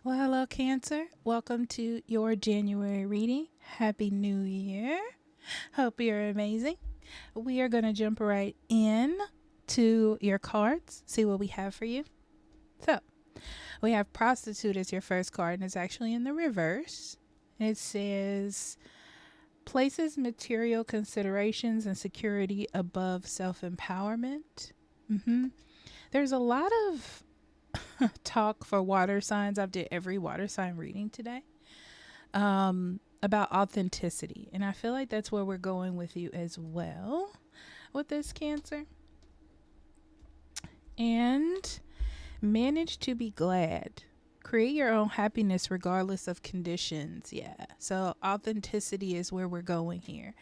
Well, hello, Cancer. Welcome to your January reading. Happy New Year. Hope you're amazing. We are going to jump right in to your cards, see what we have for you. So, we have Prostitute as your first card, and it's actually in the reverse. It says, places material considerations and security above self empowerment. There's a lot of talk for water signs. I've did every water sign reading today about authenticity, and I feel like that's where we're going with you as well with this Cancer. And manage to be glad. Create your own happiness regardless of conditions. Yeah. So authenticity is where we're going here.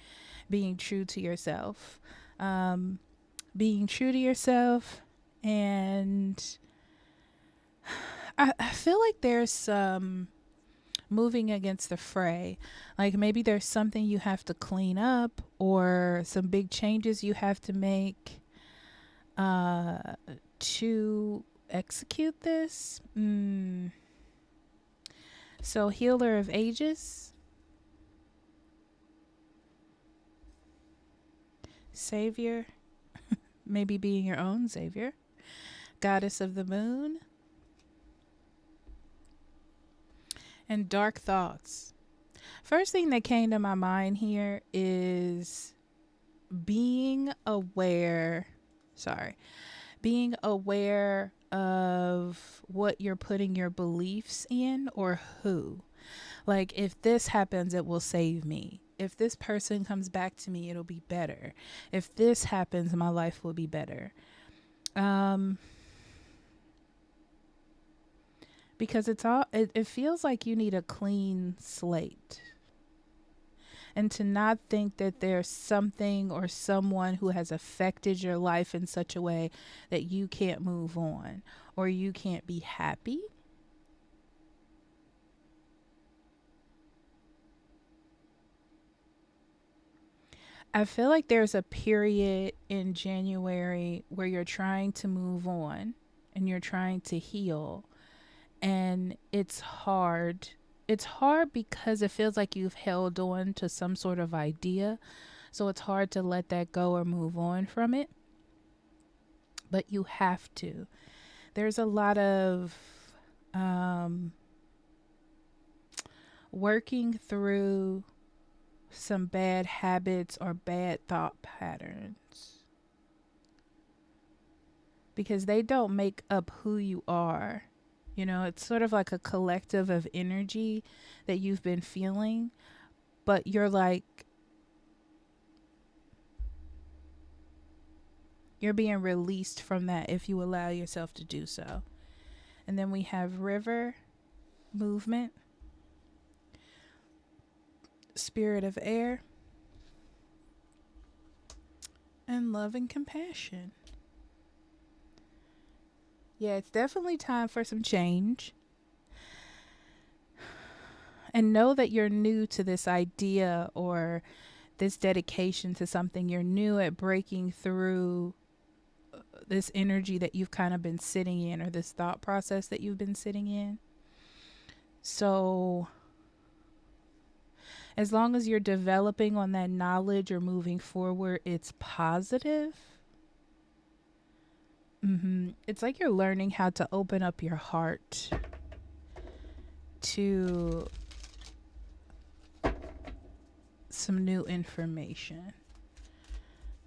Being true to yourself. Being true to yourself. And I feel like there's some moving against the fray. Like maybe there's something you have to clean up or some big changes you have to make to execute this. So, Healer of Ages, Savior, maybe being your own Savior, Goddess of the Moon, and Dark Thoughts. First thing that came to my mind here is being aware, being aware of what you're putting your beliefs in or who. Like, if this happens, it will save me. If this person comes back to me, it'll be better. If this happens, my life will be better. Because it feels like you need a clean slate. And to not think that there's something or someone who has affected your life in such a way that you can't move on or you can't be happy. I feel like there's a period in January where you're trying to move on and you're trying to heal, and it's hard. It's hard because it feels like you've held on to some sort of idea, so it's hard to let that go or move on from it. But you have to. There's a lot of working through some bad habits or bad thought patterns because they don't make up who you are. You know, it's sort of like a collective of energy that you've been feeling, but you're being released from that if you allow yourself to do so. And then we have River, Movement, Spirit of Air, and Love and Compassion. Yeah, it's definitely time for some change. And know that you're new to this idea or this dedication to something. You're new at breaking through this energy that you've kind of been sitting in, or this thought process that you've been sitting in. So as long as you're developing on that knowledge or moving forward, it's positive. It's like you're learning how to open up your heart to some new information,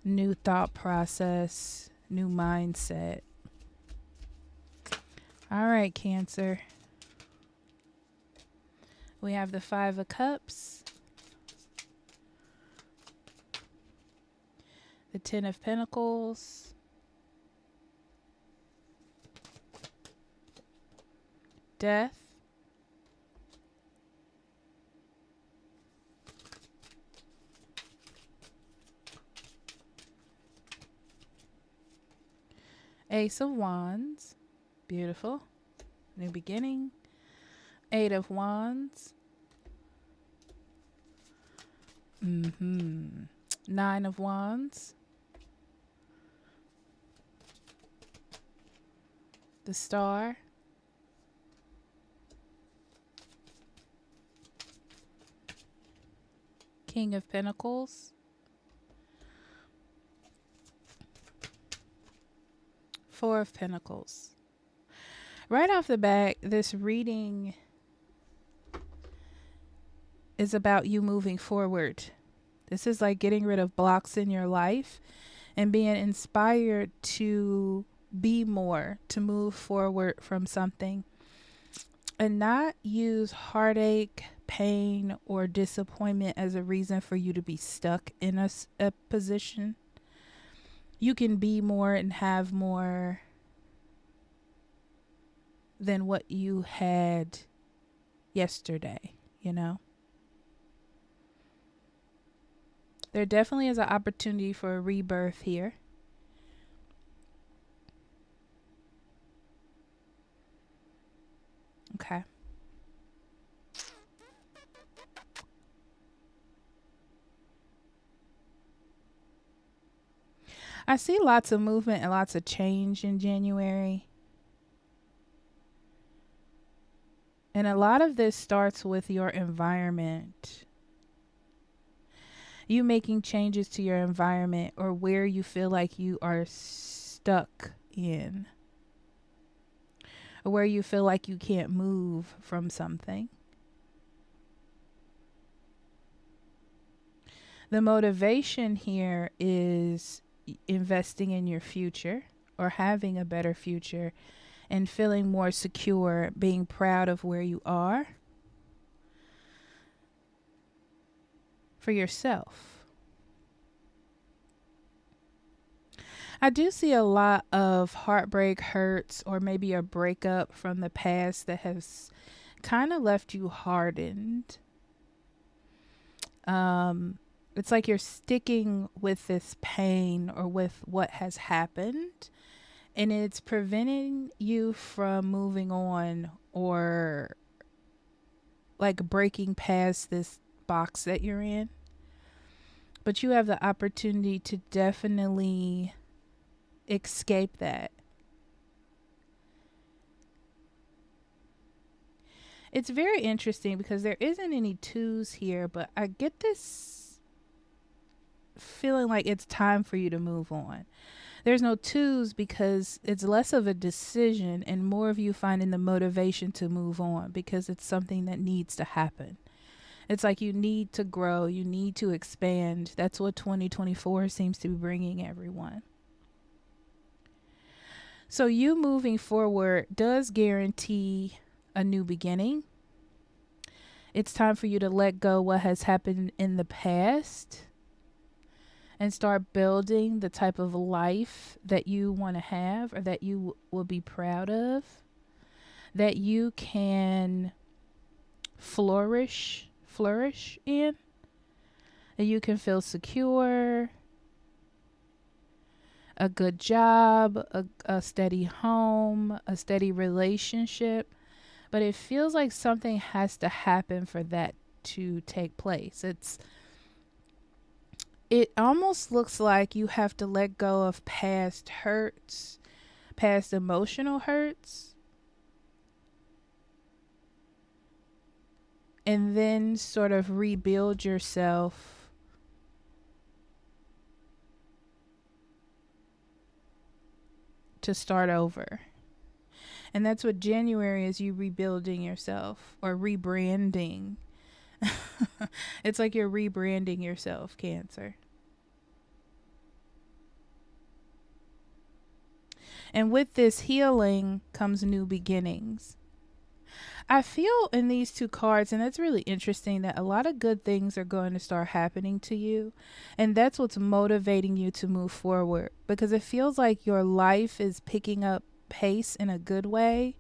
new thought process, new mindset. All right, Cancer. We have the Five of Cups, the Ten of Pentacles, Death, Ace of Wands, beautiful, new beginning, Eight of Wands, Nine of Wands, the Star, King of Pentacles, Four of Pentacles. Right off the bat, this reading is about you moving forward. This is like getting rid of blocks in your life and being inspired to be more, to move forward from something and not use heartache, pain, or disappointment as a reason for you to be stuck in a position. You can be more and have more than what you had yesterday, you know? There definitely is an opportunity for a rebirth here. Okay. I see lots of movement and lots of change in January. And a lot of this starts with your environment. You making changes to your environment or where you feel like you are stuck in, or where you feel like you can't move from something. The motivation here is investing in your future or having a better future and feeling more secure, being proud of where you are for yourself. I do see a lot of heartbreak, hurts, or maybe a breakup from the past that has kind of left you hardened. It's like you're sticking with this pain or with what has happened, and it's preventing you from moving on or like breaking past this box that you're in. But you have the opportunity to definitely escape that. It's very interesting because there isn't any twos here, but I get this feeling like it's time for you to move on. There's no twos because it's less of a decision and more of you finding the motivation to move on because it's something that needs to happen. It's like you need to grow, you need to expand. That's what 2024 seems to be bringing everyone. So you moving forward does guarantee a new beginning. It's time for you to let go what has happened in the past and start building the type of life that you want to have or that you will be proud of, that you can flourish in, that you can feel secure, a good job, a steady home, a steady relationship. But it feels like something has to happen for that to take place. It almost looks like you have to let go of past hurts, past emotional hurts, and then sort of rebuild yourself to start over. And that's what January is, you rebuilding yourself or rebranding. It's like you're rebranding yourself, Cancer. And with this healing comes new beginnings. I feel in these two cards, and that's really interesting, that a lot of good things are going to start happening to you. And that's what's motivating you to move forward, because it feels like your life is picking up pace in a good way.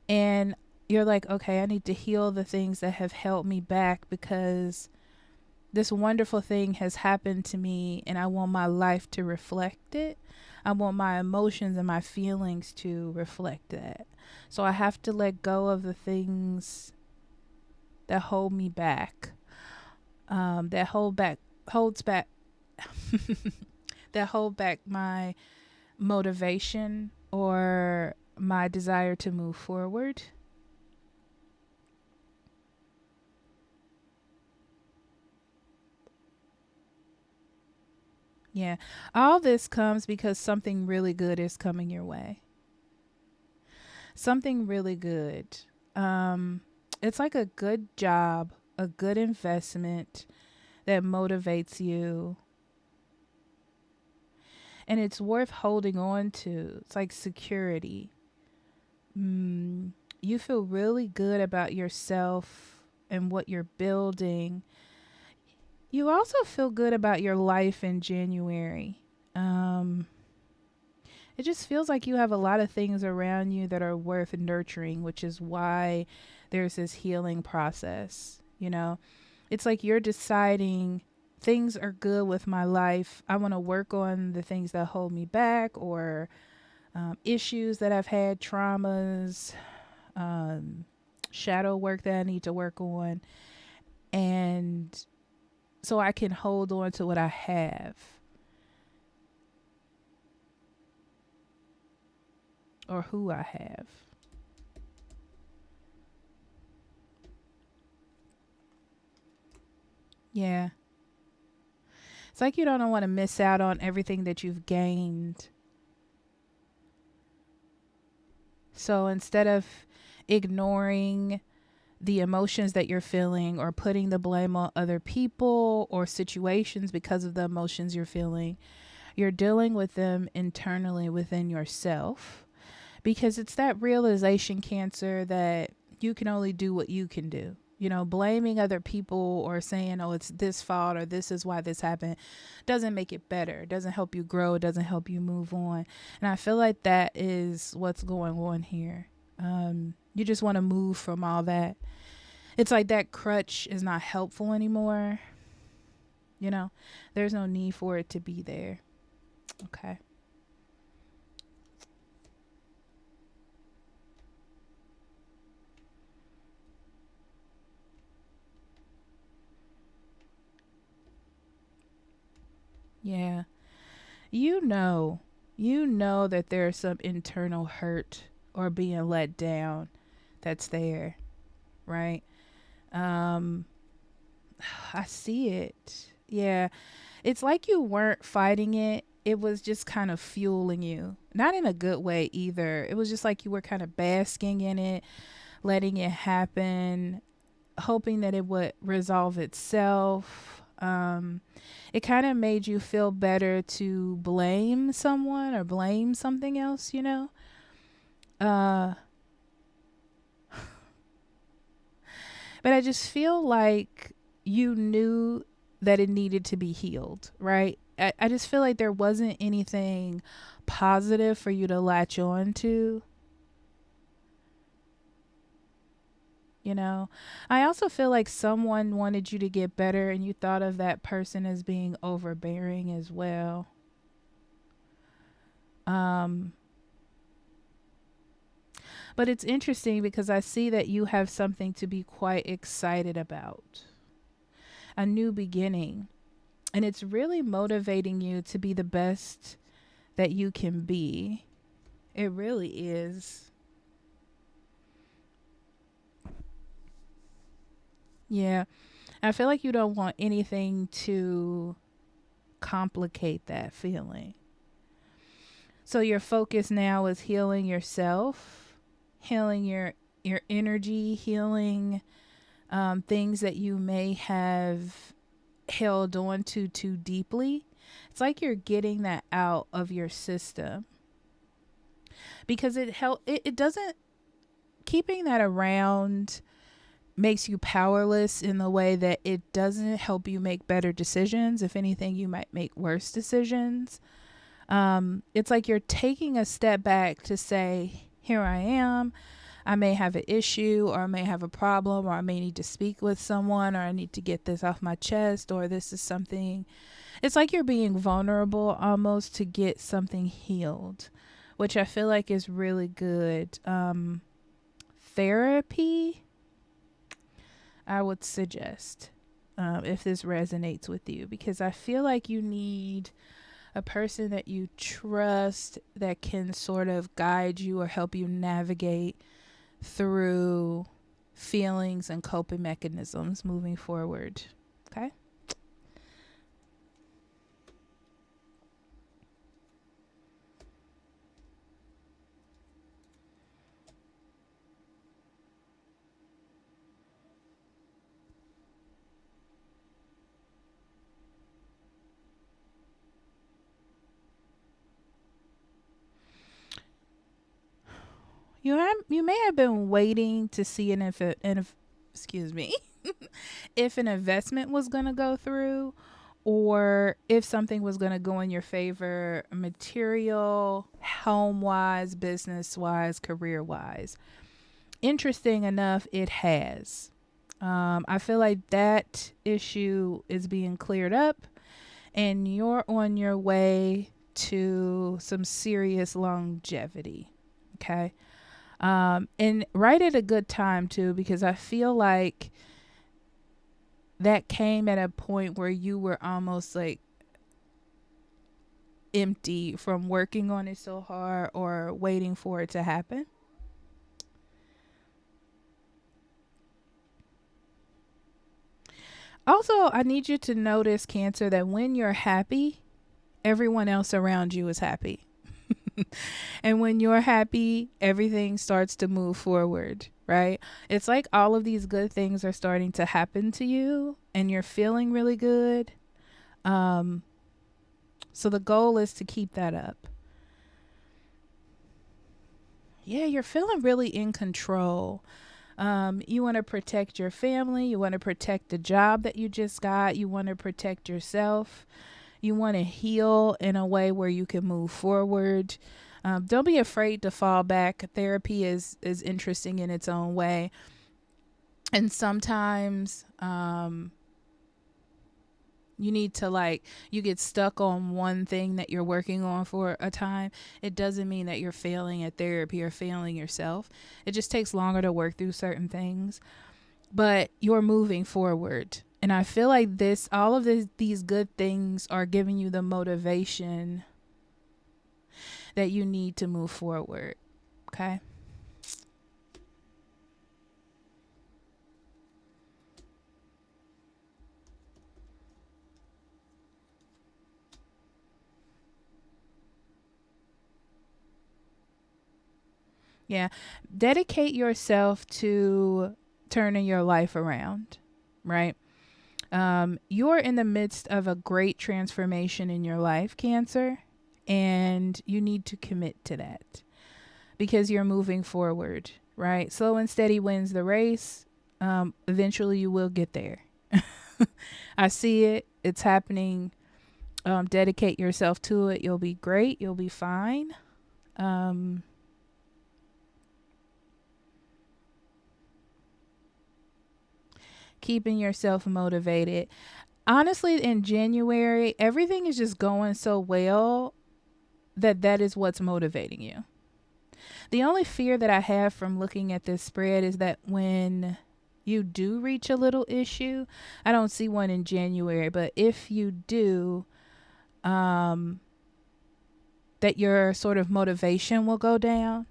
And you're like, okay, I need to heal the things that have held me back because this wonderful thing has happened to me and I want my life to reflect it. I want my emotions and my feelings to reflect that. So I have to let go of the things that hold me back, that holds back, that hold back my motivation or my desire to move forward. Yeah. All this comes because something really good is coming your way. Something really good. Um, it's like a good job, a good investment that motivates you, and it's worth holding on to. It's like security. Mm, you feel really good about yourself and what you're building. You also feel good about your life in January. Um, it just feels like you have a lot of things around you that are worth nurturing, which is why there's this healing process. It's like you're deciding things are good with my life. I want to work on the things that hold me back, or issues that I've had, traumas, um, shadow work that I need to work on. And so I can hold on to what I have, or who I have. Yeah. It's like you don't want to miss out on everything that you've gained. So instead of ignoring the emotions that you're feeling, or putting the blame on other people or situations because of the emotions you're feeling, you're dealing with them internally within yourself, because it's that realization cancer that you can only do what you can do. Blaming other people or saying, oh, it's this fault or this is why this happened, doesn't make it better. It doesn't help you grow. It doesn't help you move on. And I feel like that is what's going on here. You just want to move from all that. It's like that crutch is not helpful anymore. There's no need for it to be there. Okay. Yeah. You know, that there's some internal hurt or being let down that's there, right? Um, I see it. Yeah. It's like you weren't fighting it. It was just kind of fueling you. Not in a good way either. It was just like you were kind of basking in it, letting it happen, hoping that it would resolve itself. It kind of made you feel better to blame someone or blame something else. Uh, but I just feel like you knew that it needed to be healed, right? I just feel like there wasn't anything positive for you to latch on to. I also feel like someone wanted you to get better and you thought of that person as being overbearing as well. Um, but it's interesting because I see that you have something to be quite excited about, a new beginning. And it's really motivating you to be the best that you can be. It really is. Yeah. I feel like you don't want anything to complicate that feeling. So your focus now is healing yourself, healing your energy, healing things that you may have held on to too deeply. It's like you're getting that out of your system, because it doesn't, keeping that around makes you powerless in the way that it doesn't help you make better decisions. If anything, you might make worse decisions. It's like you're taking a step back to say, here I am. I may have an issue, or I may have a problem, or I may need to speak with someone, or I need to get this off my chest, or this is something. It's like you're being vulnerable almost to get something healed, which I feel like is really good. Therapy, I would suggest, if this resonates with you, because I feel like you need a person that you trust that can sort of guide you or help you navigate through feelings and coping mechanisms moving forward. Okay? You may have been waiting to see excuse me, if an investment was going to go through, or if something was going to go in your favor, material, home wise, business wise, career wise. Interesting enough, it has. I feel like that issue is being cleared up, and you're on your way to some serious longevity. Okay. And right at a good time too, because I feel like that came at a point where you were almost like empty from working on it so hard or waiting for it to happen. Also, I need you to notice, Cancer, that when you're happy, everyone else around you is happy. And when you're happy, everything starts to move forward, right? It's like all of these good things are starting to happen to you and you're feeling really good. Um, so the goal is to keep that up. Yeah, you're feeling really in control. You want to protect your family. You want to protect the job that you just got. You want to protect yourself. You want to heal in a way where you can move forward. Don't be afraid to fall back. Therapy is interesting in its own way. And sometimes you need to, like, you get stuck on one thing that you're working on for a time. It doesn't mean that you're failing at therapy or failing yourself. It just takes longer to work through certain things, but you're moving forward. And I feel like all of these good things are giving you the motivation that you need to move forward. Okay. Yeah. Dedicate yourself to turning your life around, right? You're in the midst of a great transformation in your life, Cancer, and you need to commit to that because you're moving forward, right? Slow and steady wins the race. Eventually, you will get there. I see it. It's happening. Dedicate yourself to it. You'll be great. You'll be fine. Um, Keeping yourself motivated. Honestly, in January, everything is just going so well that is what's motivating you. The only fear that I have from looking at this spread is that when you do reach a little issue, I don't see one in January, but if you do, um, that your sort of motivation will go down.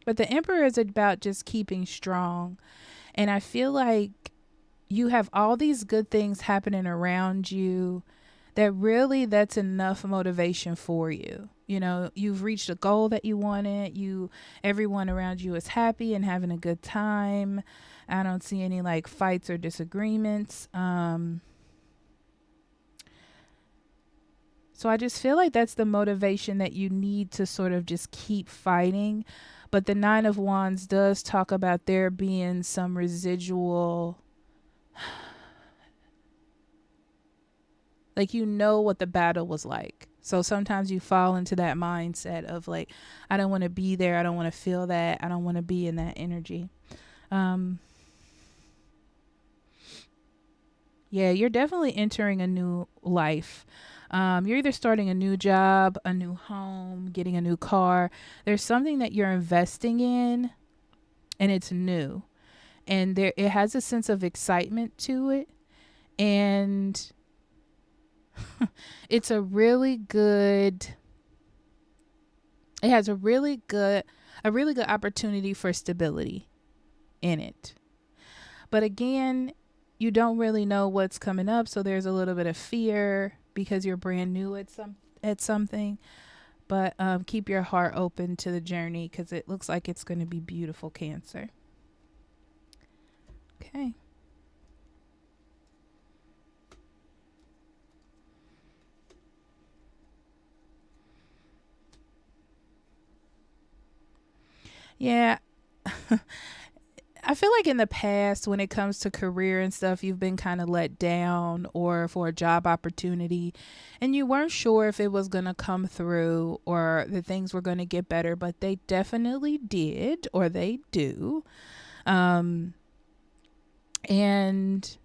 But the Emperor is about just keeping strong. And I feel like you have all these good things happening around you that really that's enough motivation for you. You know, you've reached a goal that you wanted. Everyone around you is happy and having a good time. I don't see any like fights or disagreements. So I just feel like that's the motivation that you need to sort of just keep fighting. But the Nine of Wands does talk about there being some residual, like, you know what the battle was like. So sometimes you fall into that mindset of like, I don't want to be there. I don't want to feel that. I don't want to be in that energy. Um, yeah, you're definitely entering a new life. You're either starting a new job, a new home, getting a new car. There's something that you're investing in and it's new. And it has a sense of excitement to it. And it's it has a really good opportunity for stability in it. But again, you don't really know what's coming up, so there's a little bit of fear because you're brand new at something. But keep your heart open to the journey because it looks like it's going to be beautiful, Cancer. Okay. Yeah. I feel like in the past, when it comes to career and stuff, you've been kind of let down or for a job opportunity and you weren't sure if it was going to come through or the things were going to get better, but they definitely did or they do. Um, and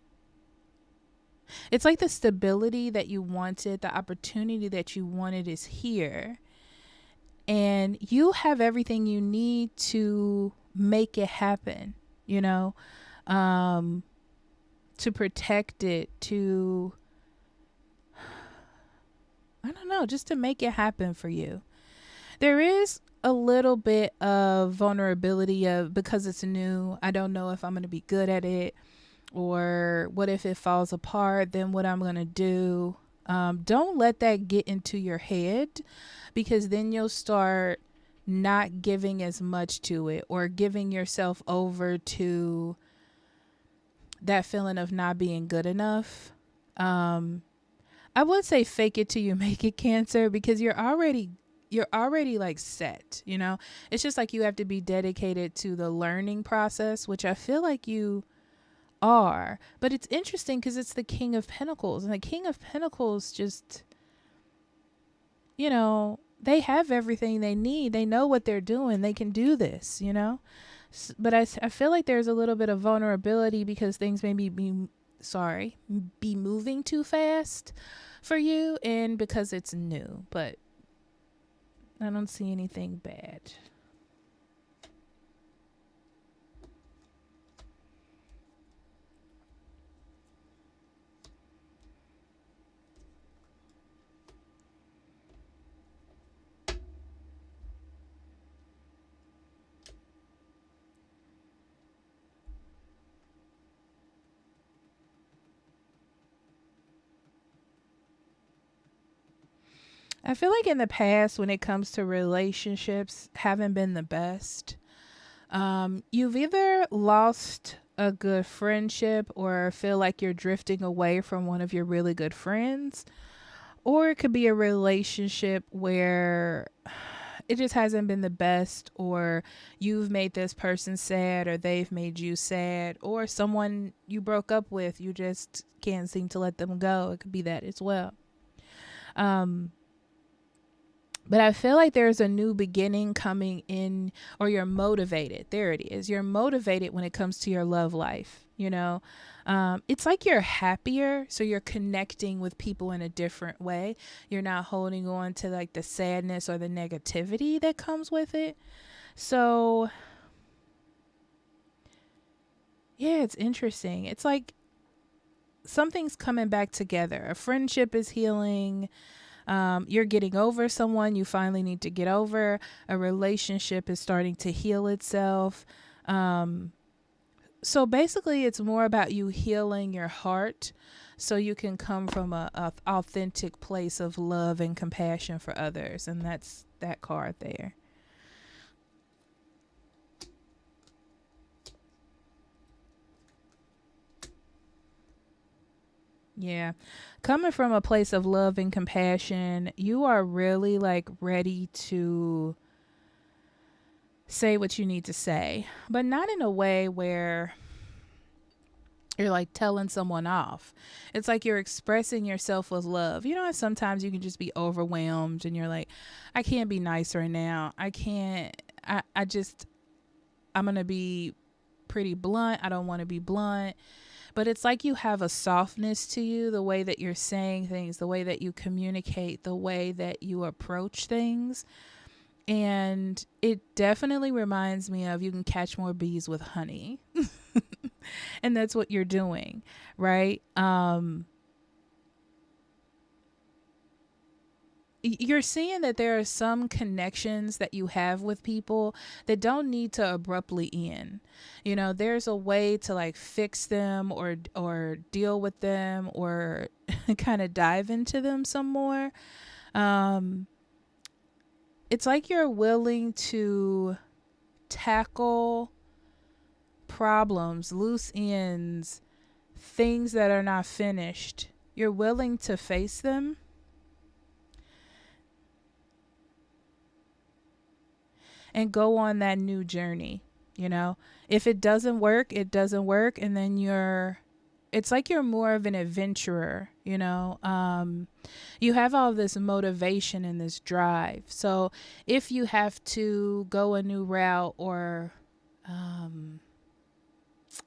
it's like the stability that you wanted, the opportunity that you wanted is here. And you have everything you need to make it happen, you know, um, to protect it, to, I don't know, just to make it happen for you. There is a little bit of vulnerability of because it's new. I don't know if I'm going to be good at it or what if it falls apart, then what I'm going to do. Don't let that get into your head because then you'll start not giving as much to it or giving yourself over to that feeling of not being good enough. Um, I would say fake it till you make it, Cancer, because you're already like set, you know? It's just like you have to be dedicated to the learning process, which I feel like you are. But it's interesting because it's the King of Pentacles, and the King of Pentacles just, they have everything they need. They know what they're doing. They can do this, you know? But I feel like there's a little bit of vulnerability because things may be moving too fast for you and because it's new. But I don't see anything bad. I feel like in the past, when it comes to relationships, haven't been the best. You've either lost a good friendship or feel like you're drifting away from one of your really good friends, or it could be a relationship where it just hasn't been the best, or you've made this person sad, or they've made you sad, or someone you broke up with, you just can't seem to let them go. It could be that as well. Um, but I feel like there's a new beginning coming in, or you're motivated. There it is. You're motivated when it comes to your love life. It's like you're happier. So you're connecting with people in a different way. You're not holding on to like the sadness or the negativity that comes with it. So, yeah, it's interesting. It's like something's coming back together. A friendship is healing. You're getting over someone you finally need to get over. A relationship is starting to heal itself. So basically, it's more about you healing your heart so you can come from a authentic place of love and compassion for others. And that's that card there. Yeah. Coming from a place of love and compassion, you are really like ready to say what you need to say, but not in a way where you're like telling someone off. It's like you're expressing yourself with love. You know, sometimes you can just be overwhelmed and you're like, I can't be nice right now. I can't, I just, I'm going to be pretty blunt. I don't want to be blunt. But it's like you have a softness to you, the way that you're saying things, the way that you communicate, the way that you approach things. And it definitely reminds me of you can catch more bees with honey. And that's what you're doing, right? You're seeing that there are some connections that you have with people that don't need to abruptly end. You know, there's a way to like fix them or deal with them or kind of dive into them some more. Um, it's like you're willing to tackle problems, loose ends, things that are not finished. You're willing to face them. and go on that new journey. You know, if it doesn't work, it doesn't work. And then it's like you're more of an adventurer, you know. You have all this motivation and this drive. So if you have to go a new route or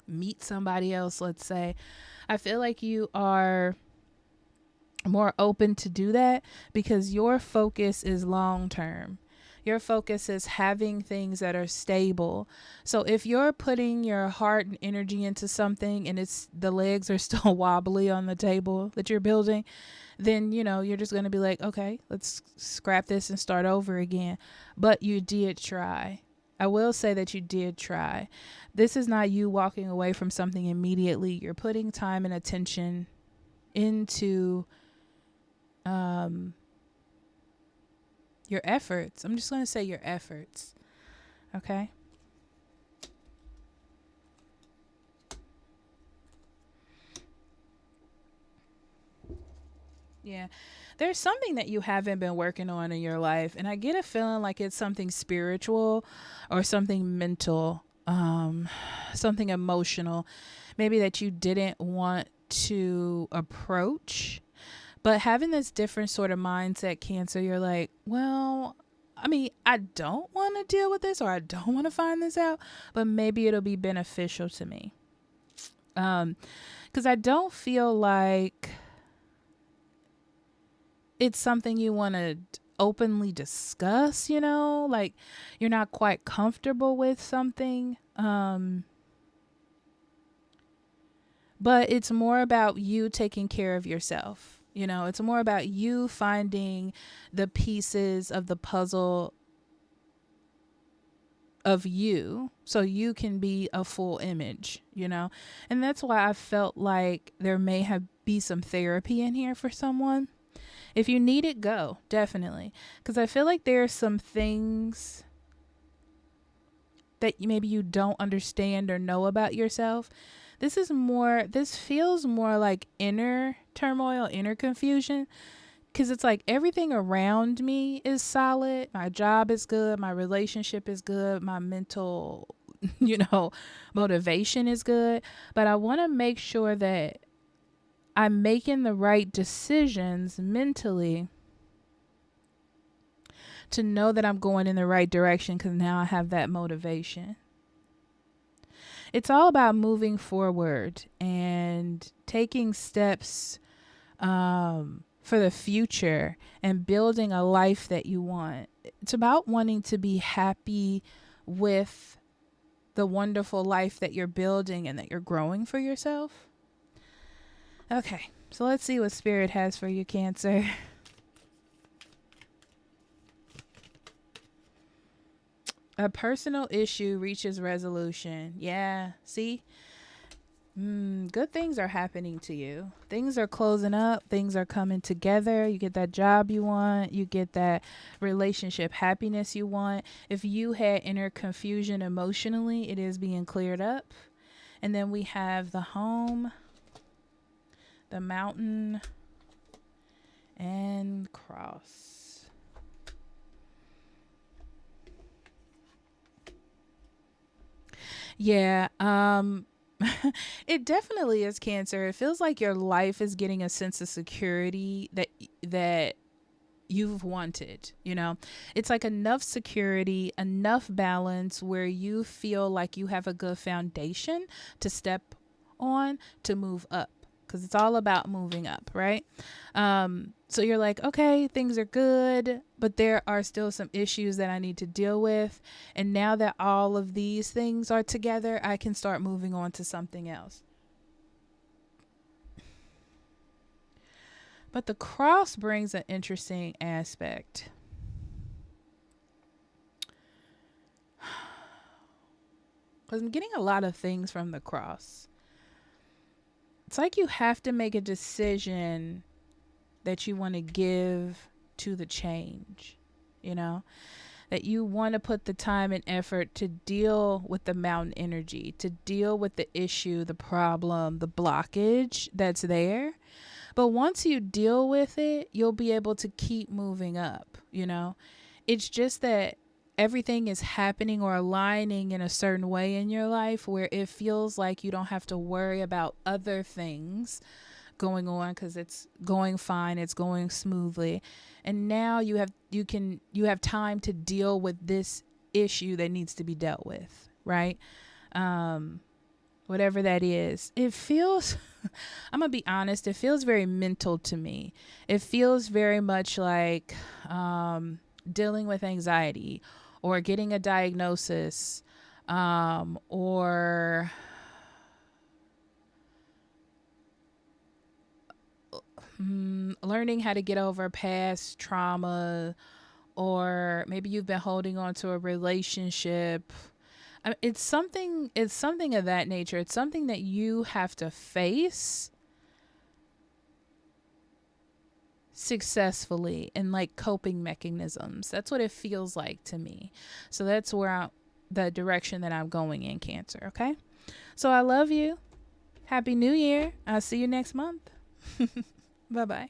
meet somebody else, let's say, I feel like you are more open to do that because your focus is long term. Your focus is having things that are stable. So if you're putting your heart and energy into something and it's the legs are still wobbly on the table that you're building, then you're just going to be like, okay, let's scrap this and start over again. But you did try. I will say that you did try. This is not you walking away from something immediately. You're putting time and attention into your efforts. I'm just going to say your efforts. Okay? Yeah. There's something that you haven't been working on in your life, and I get a feeling like it's something spiritual or something mental, something emotional, maybe that you didn't want to approach. But having this different sort of mindset, Cancer, you're like, well, I mean, I don't want to deal with this or I don't want to find this out, but maybe it'll be beneficial to me. Because I don't feel like it's something you want to openly discuss, like you're not quite comfortable with something. But it's more about you taking care of yourself. It's more about you finding the pieces of the puzzle of you so you can be a full image, And that's why I felt like there may have be some therapy in here for someone. If you need it, go, definitely. Because I feel like there are some things that maybe you don't understand or know about yourself. This feels more like inner turmoil, inner confusion. Because it's like everything around me is solid. My job is good. My relationship is good. My mental, motivation is good. But I want to make sure that I'm making the right decisions mentally to know that I'm going in the right direction because now I have that motivation. It's all about moving forward and taking steps for the future and building a life that you want. It's about wanting to be happy with the wonderful life that you're building and that you're growing for yourself. Okay, so let's see what Spirit has for you, Cancer. A personal issue reaches resolution. Yeah, see? Good things are happening to you. Things are closing up. Things are coming together. You get that job you want. You get that relationship happiness you want. If you had inner confusion emotionally, it is being cleared up. And then we have the home, the mountain, and cross. Yeah, it definitely is, Cancer. It feels like your life is getting a sense of security that you've wanted, It's like enough security, enough balance where you feel like you have a good foundation to step on to move up, because it's all about moving up, right? So you're like, okay, things are good, but there are still some issues that I need to deal with. And now that all of these things are together, I can start moving on to something else. But the cross brings an interesting aspect. Because I'm getting a lot of things from the cross. It's like you have to make a decision that you want to give to the change, that you want to put the time and effort to deal with the mountain energy, to deal with the issue, the problem, the blockage that's there. But once you deal with it, you'll be able to keep moving up, It's just that everything is happening or aligning in a certain way in your life where it feels like you don't have to worry about other things going on because it's going fine, it's going smoothly, and now you have time to deal with this issue that needs to be dealt with, right? um Whatever that is, it feels I'm gonna be honest, it feels very mental to me. It feels very much like dealing with anxiety or getting a diagnosis, or learning how to get over past trauma, or maybe you've been holding on to a relationship. It's something of that nature. It's something that you have to face successfully, and like coping mechanisms. That's what it feels like to me. So that's the direction that I'm going in, Cancer. Okay. So I love you. Happy New Year. I'll see you next month. Bye bye.